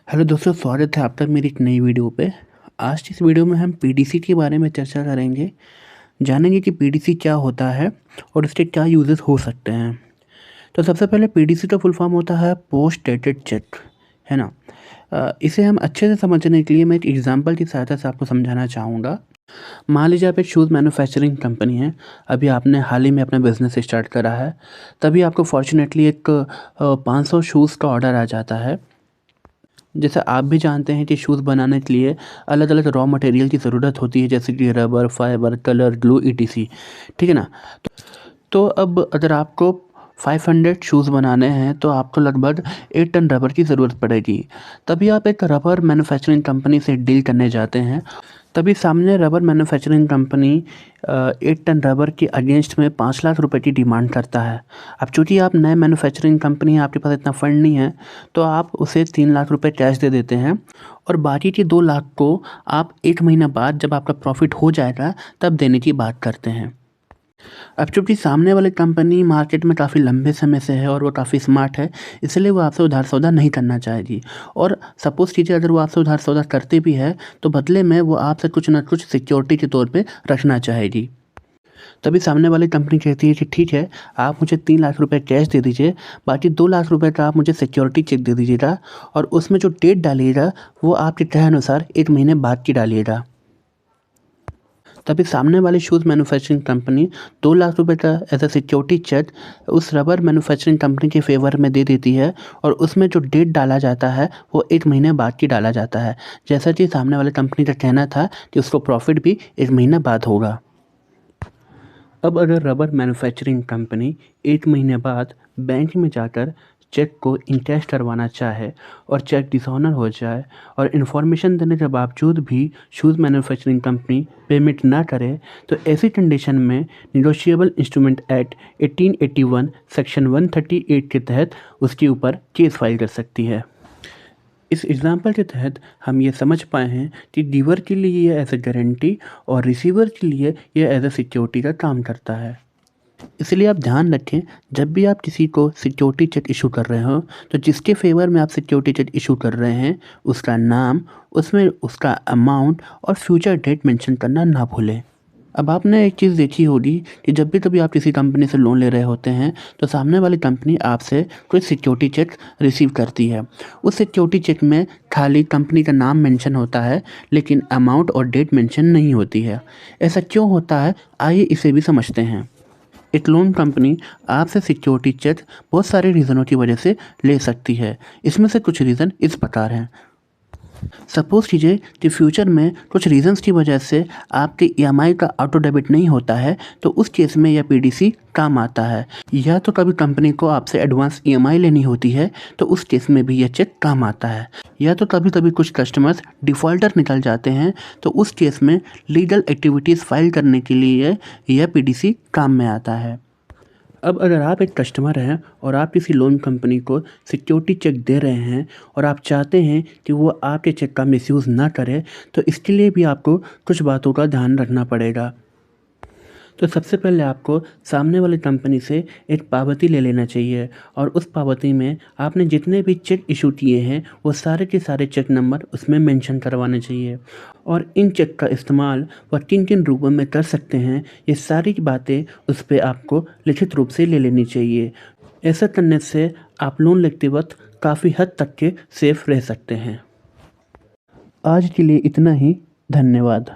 Hello दोस्तों, स्वागत है आपका मेरी एक नई वीडियो पे। आज की इस वीडियो में हम पीडीसी के बारे में चर्चा करेंगे। जानेंगे कि पीडीसी क्या होता है और इसके क्या यूजेस हो सकते हैं। तो सबसे पहले पीडीसी का फुल फॉर्म होता है पोस्ट डेटेड चेक, है ना। इसे हम अच्छे से समझने के लिए मैं एक एग्जांपल की सहायता से आपको समझाना चाहूँगा। मान लीजिए आप एक शूज़ मैन्युफैक्चरिंग कंपनी है। अभी आपने हाल ही में अपना बिज़नेस स्टार्ट करा है। तभी आपको फॉर्चुनेटली एक 500 शूज़ का ऑर्डर आ जाता है। जैसे आप भी जानते हैं कि शूज़ बनाने के लिए अलग अलग रॉ मटेरियल की ज़रूरत होती है, जैसे कि rubber, fibre, colour, glue, etc. ठीक है ना। तो अब अगर आपको 500 शूज़ बनाने हैं तो आपको लगभग 8 टन रबर की ज़रूरत पड़ेगी। तभी आप एक रबर मैन्युफैक्चरिंग कंपनी से डील करने जाते हैं। तभी सामने rubber manufacturing company 8 ton rubber के अगेंस्ट में 5 लाख रुपए की डिमांड करता है। अब चूँकि आप नए मैन्युफैक्चरिंग कंपनी हैं, आपके पास इतना फंड नहीं है, तो आप उसे 3 लाख रुपए कैश दे देते हैं और बाकी के 2 लाख को आप 1 महीना बाद जब आपका प्रॉफिट हो जाएगा तब देने की बात करते हैं। अब चूँकि सामने वाली कंपनी मार्केट में काफ़ी लंबे समय से है और वो काफ़ी स्मार्ट है, इसलिए वो आपसे उधार सौदा नहीं करना चाहेगी। और सपोज़ कीजिए अगर वो आपसे उधार सौदा करते भी है तो बदले में वो आपसे कुछ ना कुछ सिक्योरिटी के तौर पे रखना चाहेगी। तभी सामने वाली कंपनी कहती है कि ठीक है, आप मुझे 3 लाख रुपए कैश दे दीजिए, बाकी 2 लाख रुपए का आप मुझे सिक्योरिटी चेक दे दीजिएगा और उसमें जो डेट डालिएगा वो आपके कहे अनुसार 1 महीने बाद की डालिएगा। तभी सामने वाली शूज़ मैन्युफैक्चरिंग कंपनी 2 लाख रुपए का एज अ सिक्योरिटी चेक उस रबर मैन्युफैक्चरिंग कंपनी के फेवर में दे देती है और उसमें जो डेट डाला जाता है वो 1 महीने बाद की डाला जाता है। जैसा कि सामने वाली कंपनी का कहना था कि उसको प्रॉफिट भी 1 महीना बाद होगा। अब अगर रबर मैन्युफैक्चरिंग कंपनी 1 महीने बाद बैंक में जाकर चेक को इनकैश करवाना चाहे और चेक डिसऑनर हो जाए और इन्फॉर्मेशन देने के बावजूद भी शूज़ मैन्युफैक्चरिंग कंपनी पेमेंट ना करे, तो ऐसी कंडीशन में निगोशिएबल इंस्ट्रूमेंट एक्ट 1881 सेक्शन 138 के तहत उसके ऊपर केस फाइल कर सकती है। इस एग्जाम्पल के तहत हम ये समझ पाए हैं कि गिवर के लिए ये एज ए गारंटी और रिसीवर के लिए ये एज ए सिक्योरिटी का काम करता है। इसलिए आप ध्यान रखें, जब भी आप किसी को सिक्योरिटी चेक इशू कर रहे हो तो जिसके फेवर में आप सिक्योरिटी चेक इशू कर रहे हैं उसका नाम, उसमें उसका अमाउंट और फ्यूचर डेट मेंशन करना ना भूलें। अब आपने एक चीज़ देखी होगी कि जब भी कभी आप किसी कंपनी से लोन ले रहे होते हैं तो सामने वाली कंपनी आपसे कोई सिक्योरिटी चेक रिसीव करती है। उस सिक्योरिटी चेक में खाली कंपनी का नाम मेंशन होता है लेकिन अमाउंट और डेट मेंशन नहीं होती है। ऐसा क्यों होता है, आइए इसे भी समझते हैं। एक लोन कंपनी आपसे सिक्योरिटी चेक बहुत सारे रीज़नों की वजह से ले सकती है। इसमें से कुछ रीज़न इस प्रकार हैं। सपोज़ कीजिए कि फ्यूचर में कुछ रीज़न्स की वजह से आपके ईएमआई का ऑटो डेबिट नहीं होता है, तो उस केस में यह पीडीसी काम आता है। या तो कभी कंपनी को आपसे एडवांस ईएमआई लेनी होती है तो उस केस में भी यह चेक काम आता है। या तो कभी कभी कुछ कस्टमर्स डिफ़ॉल्टर निकल जाते हैं तो उस केस में लीगल एक्टिविटीज़ फाइल करने के लिए यह पीडीसी काम में आता है। अब अगर आप एक कस्टमर हैं और आप किसी लोन कंपनी को सिक्योरिटी चेक दे रहे हैं और आप चाहते हैं कि वो आपके चेक का मिसयूज़ ना करे, तो इसके लिए भी आपको कुछ बातों का ध्यान रखना पड़ेगा। तो सबसे पहले आपको सामने वाली कंपनी से एक पावती ले लेना चाहिए और उस पावती में आपने जितने भी चेक इशू किए हैं वो सारे के सारे चेक नंबर उसमें मेंशन करवाने चाहिए। और इन चेक का इस्तेमाल वह किन किन रूपों में कर सकते हैं, ये सारी बातें उस पर आपको लिखित रूप से ले लेनी चाहिए। ऐसा करने से आप लोन लेते वक्त काफ़ी हद तक के सेफ रह सकते हैं। आज के लिए इतना ही। धन्यवाद।